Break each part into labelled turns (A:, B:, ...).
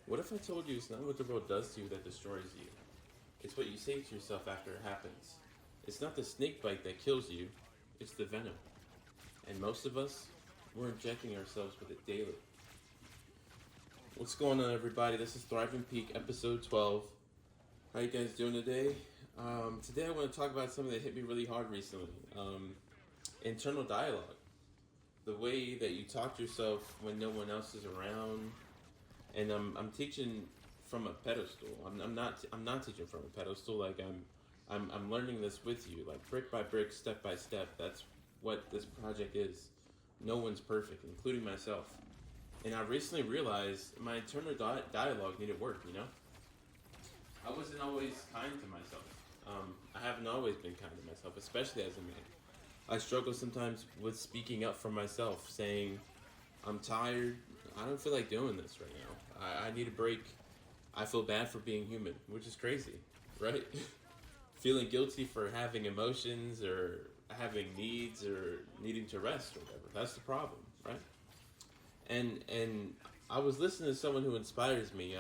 A: What if I told you it's not what the world does to you that destroys you? It's what you say to yourself after it happens. It's not the snake bite that kills you, it's the venom. And most of us, we're injecting ourselves with it daily. What's going on, everybody? This is Thriving Peak, episode 12. How you guys doing today? Today I want to talk about something that hit me really hard recently. Internal dialogue. The way that you talk to yourself when no one else is around. And I'm teaching from a pedestal. I'm not teaching from a pedestal. Like I'm learning this with you, like brick by brick, step by step. That's what this project is. No one's perfect, including myself. And I recently realized my internal dialogue needed work. I wasn't always kind to myself. I haven't always been kind to myself, especially as a man. I struggle sometimes with speaking up for myself, saying, I'm tired. I don't feel like doing this right now. I need a break. I feel bad for being human, which is crazy, right? Feeling guilty for having emotions or having needs or needing to rest or whatever. That's the problem, right? And I was listening to someone who inspires me.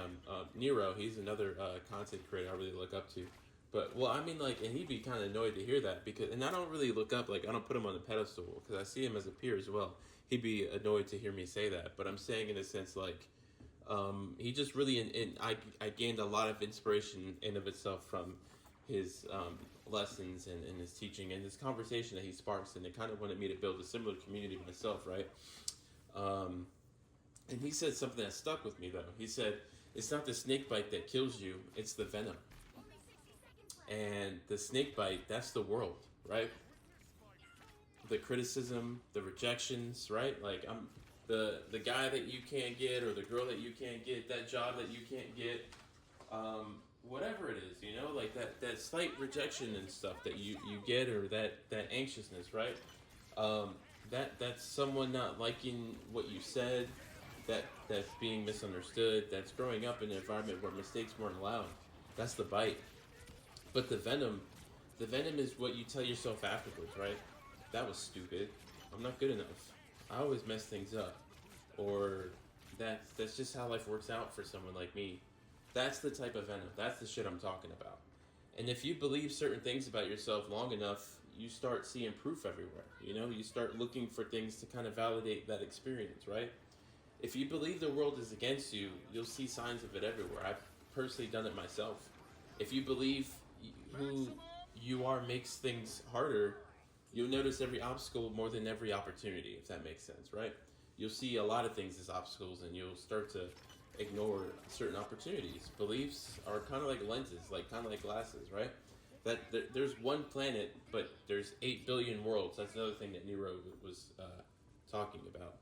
A: Nero, he's another content creator I really look up to. But well, I mean, like, and he'd be kind of annoyed to hear that because, and I don't really look up, like, I don't put him on the pedestal because I see him as a peer as well. He'd be annoyed to hear me say that, but I'm saying in a sense, like, he just really, I gained a lot of inspiration in of itself from his lessons and his teaching and this conversation that he sparks, and it kind of wanted me to build a similar community myself, right? And he said something that stuck with me though. He said, "It's not the snake bite that kills you; it's the venom." And the snake bite, that's the world, right? The criticism, the rejections, right? Like I'm the guy that you can't get, or the girl that you can't get, that job that you can't get, whatever it is, like that slight rejection and stuff that you get, or that anxiousness, right? That's someone not liking what you said, that's being misunderstood, that's growing up in an environment where mistakes weren't allowed. That's the bite. But the venom is what you tell yourself afterwards, right? That was stupid. I'm not good enough. I always mess things up. Or that's just how life works out for someone like me. That's the type of venom. That's the shit I'm talking about. And if you believe certain things about yourself long enough, you start seeing proof everywhere. You start looking for things to kind of validate that experience, right? If you believe the world is against you, you'll see signs of it everywhere. I've personally done it myself. If you believe who you are makes things harder, you'll notice every obstacle more than every opportunity, if that makes sense, right? You'll see a lot of things as obstacles and you'll start to ignore certain opportunities. Beliefs are kind of like lenses, like kind of like glasses, right? There's one planet, but there's 8 billion worlds. That's another thing that Nero was talking about.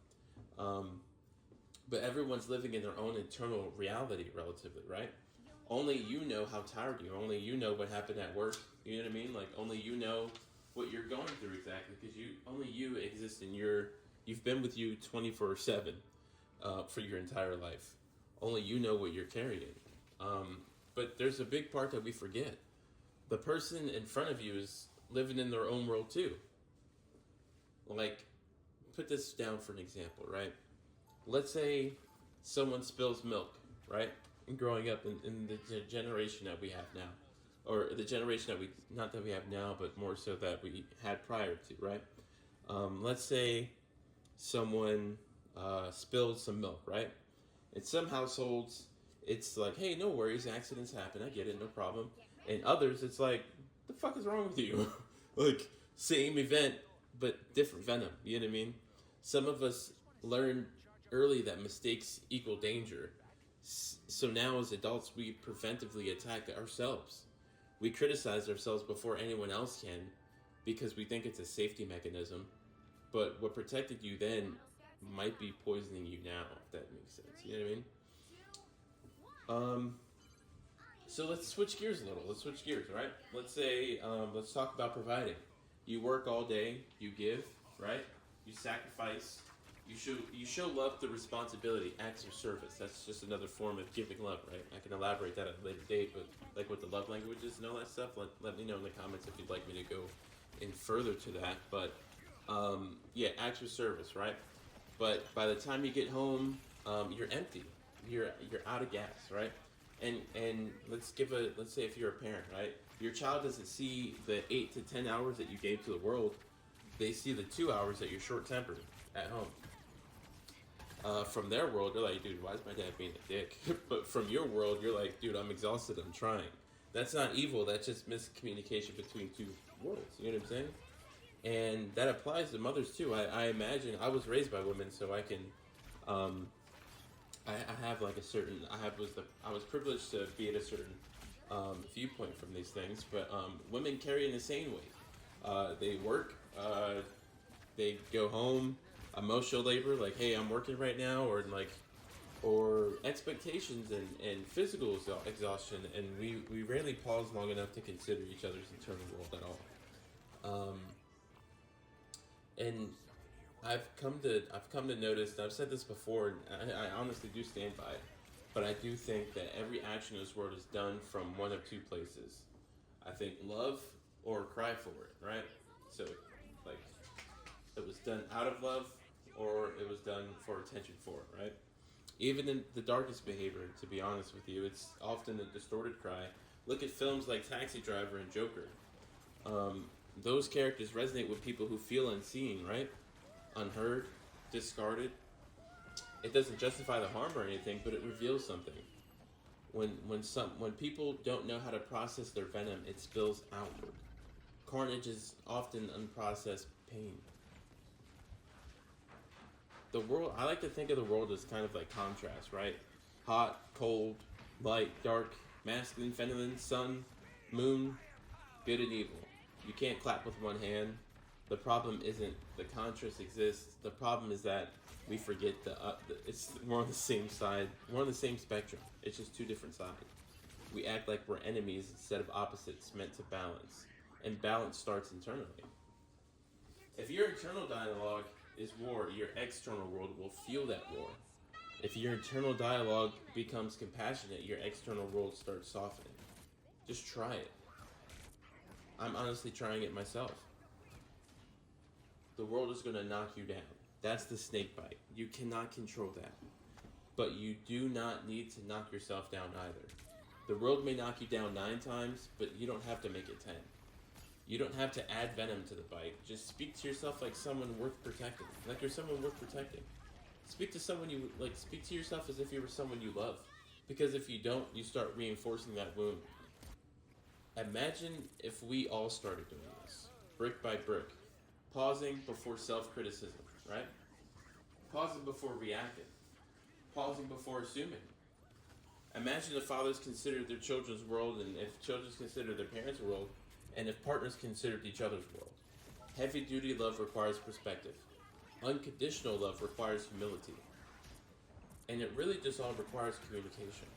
A: But everyone's living in their own internal reality, relatively, right? Only you know how tired you are. Only you know what happened at work. You know what I mean? Like, only you know what you're going through exactly, because only you exist in you've been with you 24/7 for your entire life. Only you know what you're carrying. But there's a big part that we forget. The person in front of you is living in their own world too. Like, put this down for an example, right? Let's say someone spills milk, right? And growing up in the generation that we have now, or the generation that not that we have now, but more so that we had prior to, right? Let's say someone spills some milk, right? In some households, it's like, hey, no worries, accidents happen, I get it, no problem. In others, it's like, the fuck is wrong with you? Like, same event, but different venom, you know what I mean? Some of us learned early that mistakes equal danger. So now as adults, we preventively attack ourselves. We criticize ourselves before anyone else can because we think it's a safety mechanism. But what protected you then might be poisoning you now, if that makes sense. You know what I mean? So let's switch gears a little. Let's switch gears, right? Let's say, let's talk about providing. You work all day, you give, right? You sacrifice. You show love through responsibility, acts of service. That's just another form of giving love, right? I can elaborate that at a later date, but like with the love languages and all that stuff, let me know in the comments if you'd like me to go in further to that. But yeah, acts of service, right? But by the time you get home, you're empty. you're out of gas, right? And let's say if you're a parent, right? Your child doesn't see the 8 to 10 hours that you gave to the world. They see the 2 hours that you're short tempered at home. From their world, they're like, dude, why is my dad being a dick? But from your world, you're like, dude, I'm exhausted, I'm trying. That's not evil, that's just miscommunication between two worlds, you know what I'm saying? And that applies to mothers too. I imagine, I was raised by women, so I can, I have like a certain, I was privileged to be at a certain viewpoint from these things, but women carry in the same way. They work, they go home, emotional labor, like, hey, I'm working right now, or expectations and physical exhaustion, and we rarely pause long enough to consider each other's internal world at all. And I've come to notice, and I've said this before, and I honestly do stand by it, but I do think that every action in this world is done from one of two places. I think love or cry for it, right? So, like, it was done out of love, or it was done for attention for it, right? Even in the darkest behavior, to be honest with you, it's often a distorted cry. Look at films like Taxi Driver and Joker. Those characters resonate with people who feel unseen, right? Unheard, discarded. It doesn't justify the harm or anything, but it reveals something. When people don't know how to process their venom, it spills outward. Carnage is often unprocessed pain. The world, I like to think of the world as kind of like contrast, right? Hot, cold, light, dark, masculine, feminine, sun, moon, good and evil. You can't clap with one hand. The problem isn't the contrast exists. The problem is that we forget we're on the same side. We're on the same spectrum. It's just two different sides. We act like we're enemies instead of opposites meant to balance. And balance starts internally. If your internal dialogue is war, your external world will feel that war. If your internal dialogue becomes compassionate, your external world starts softening. Just try it. I'm honestly trying it myself. The world is going to knock you down. That's the snake bite. You cannot control that. But you do not need to knock yourself down either. The world may knock you down 9 times, but you don't have to make it 10. You don't have to add venom to the bite. Just speak to yourself like someone worth protecting. Like you're someone worth protecting. Speak to yourself as if you were someone you love. Because if you don't, you start reinforcing that wound. Imagine if we all started doing this, brick by brick. Pausing before self-criticism, right? Pausing before reacting. Pausing before assuming. Imagine if fathers considered their children's world, and if children considered their parents' world, and if partners considered each other's world. Heavy-duty love requires perspective. Unconditional love requires humility. And it really just all requires communication.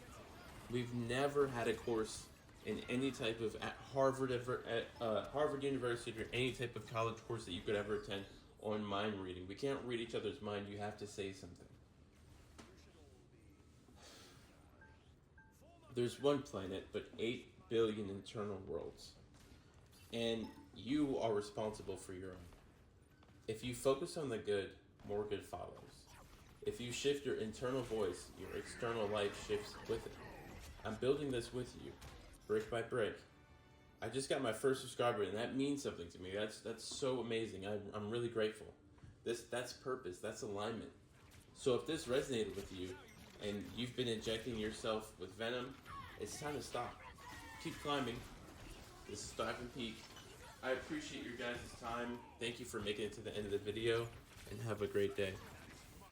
A: We've never had a course in any type of at Harvard University or any type of college course that you could ever attend on mind reading. We can't read each other's mind. You have to say something. There's one planet, but 8 billion internal worlds. And you are responsible for your own. If you focus on the good, more good follows. If you shift your internal voice, your external life shifts with it. I'm building this with you, brick by brick. I just got my first subscriber, and that means something to me. That's so amazing. I'm really grateful. That's purpose. That's alignment. So if this resonated with you, and you've been injecting yourself with venom, it's time to stop. Keep climbing. This is Dive and Peak. I appreciate your guys' time. Thank you for making it to the end of the video, and have a great day.